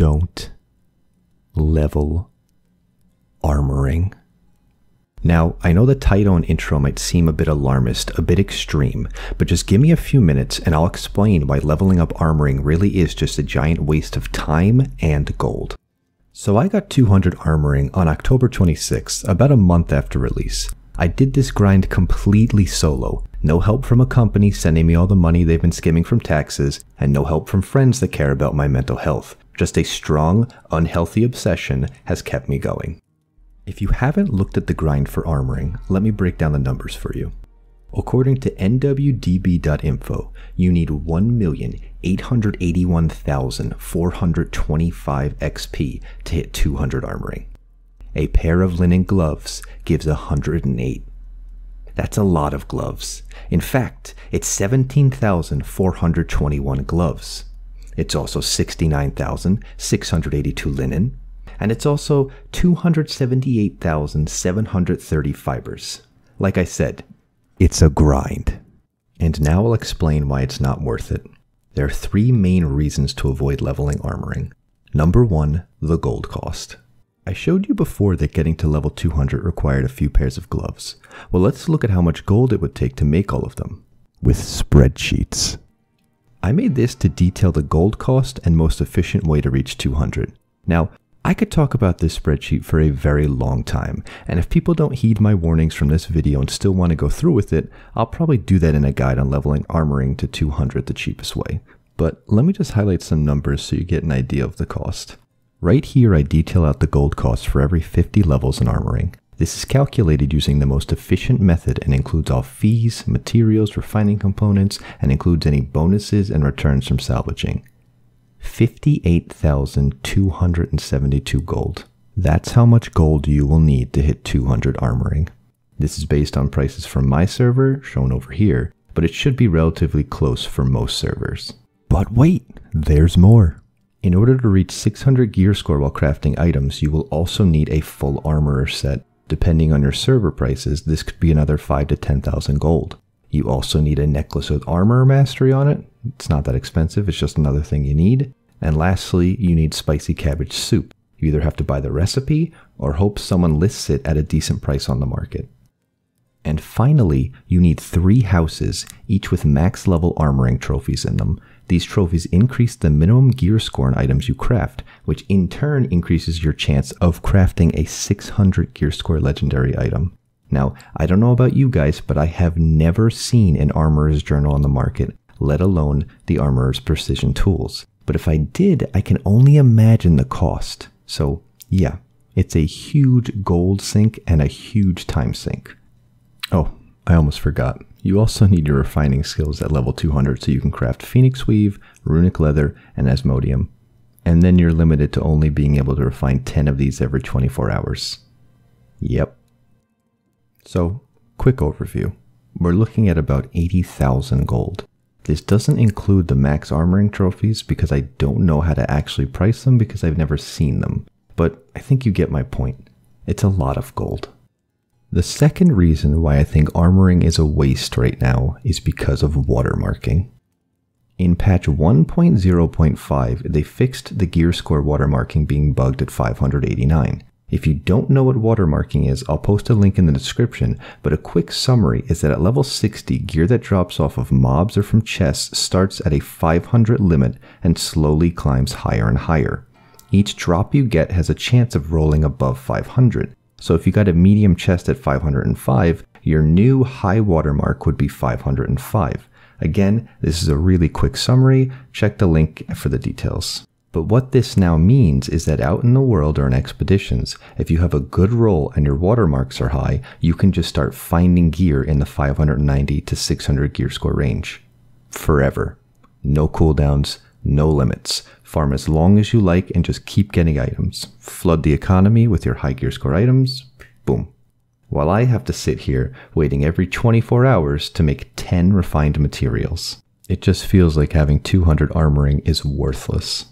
don't level armoring. Now, I know the title and intro might seem a bit alarmist, a bit extreme, but just give me a few minutes and I'll explain why leveling up armoring really is just a giant waste of time and gold. So I got 200 armoring on October 26th, about a month after release. I did this grind completely solo, no help from a company sending me all the money they've been skimming from taxes, and no help from friends that care about my mental health. Just a strong, unhealthy obsession has kept me going. If you haven't looked at the grind for armoring, let me break down the numbers for you. According to nwdb.info, you need 1,881,425 XP to hit 200 armoring. A pair of linen gloves gives 108. That's a lot of gloves. In fact, it's 17,421 gloves. It's also 69,682 linen, and it's also 278,730 fibers. Like I said, it's a grind. And now I'll explain why it's not worth it. There are three main reasons to avoid leveling armoring. Number one, the gold cost. I showed you before that getting to level 200 required a few pairs of gloves. Well, let's look at how much gold it would take to make all of them. With spreadsheets. I made this to detail the gold cost and most efficient way to reach 200. Now, I could talk about this spreadsheet for a very long time, and if people don't heed my warnings from this video and still want to go through with it, I'll probably do that in a guide on leveling armoring to 200 the cheapest way. But let me just highlight some numbers so you get an idea of the cost. Right here I detail out the gold cost for every 50 levels in armoring. This is calculated using the most efficient method and includes all fees, materials, refining components, and includes any bonuses and returns from salvaging. 58,272 gold. That's how much gold you will need to hit 200 armoring. This is based on prices from my server, shown over here, but it should be relatively close for most servers. But wait, there's more. In order to reach 600 gear score while crafting items, you will also need a full armorer set. Depending on your server prices, this could be another 5,000 to 10,000 gold. You also need a necklace with armor mastery on it. It's not that expensive, it's just another thing you need. And lastly, you need spicy cabbage soup. You either have to buy the recipe or hope someone lists it at a decent price on the market. And finally, you need 3 houses, each with max level armoring trophies in them. These trophies increase the minimum gear score on items you craft, which in turn increases your chance of crafting a 600 gear score legendary item. Now, I don't know about you guys, but I have never seen an armorer's journal on the market, let alone the armorer's precision tools. But if I did, I can only imagine the cost. So yeah, it's a huge gold sink and a huge time sink. Oh, I almost forgot. You also need your refining skills at level 200 so you can craft phoenix weave, runic leather, and asmodium. And then you're limited to only being able to refine 10 of these every 24 hours. Yep. So, quick overview. We're looking at about 80,000 gold. This doesn't include the max armoring trophies because I don't know how to actually price them because I've never seen them. But I think you get my point. It's a lot of gold. The second reason why I think armoring is a waste right now is because of watermarking. In patch 1.0.5, they fixed the gear score watermarking being bugged at 589. If you don't know what watermarking is, I'll post a link in the description, but a quick summary is that at level 60, gear that drops off of mobs or from chests starts at a 500 limit and slowly climbs higher and higher. Each drop you get has a chance of rolling above 500. So if you got a medium chest at 505, your new high watermark would be 505. Again, this is a really quick summary. Check the link for the details. But what this now means is that out in the world or in expeditions, if you have a good roll and your watermarks are high, you can just start finding gear in the 590 to 600 gear score range. Forever. No cooldowns, no limits. Farm as long as you like and just keep getting items. Flood the economy with your high gear score items. Boom. While I have to sit here waiting every 24 hours to make 10 refined materials. It just feels like having 200 armoring is worthless.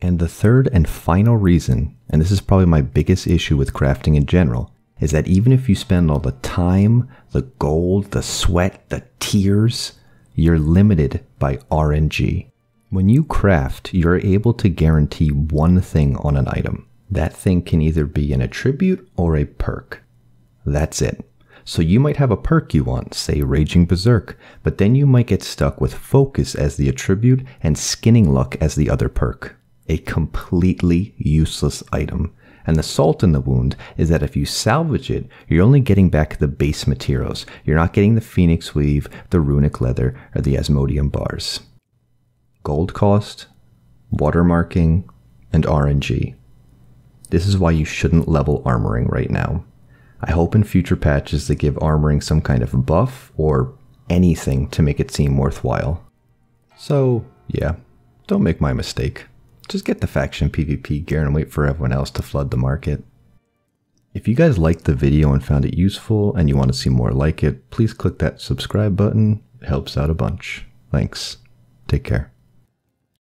And the third and final reason, and this is probably my biggest issue with crafting in general, is that even if you spend all the time, the gold, the sweat, the tears, you're limited by RNG. When you craft, you're able to guarantee one thing on an item. That thing can either be an attribute or a perk. That's it. So you might have a perk you want, say Raging Berserk, but then you might get stuck with Focus as the attribute and Skinning Luck as the other perk. A completely useless item. And the salt in the wound is that if you salvage it, you're only getting back the base materials. You're not getting the Phoenix Weave, the Runic Leather, or the Asmodeum Bars. Gold cost, watermarking, and RNG. This is why you shouldn't level armoring right now. I hope in future patches they give armoring some kind of buff or anything to make it seem worthwhile. So yeah, don't make my mistake. Just get the faction PvP gear and wait for everyone else to flood the market. If you guys liked the video and found it useful and you want to see more like it, please click that subscribe button. It helps out a bunch. Thanks. Take care.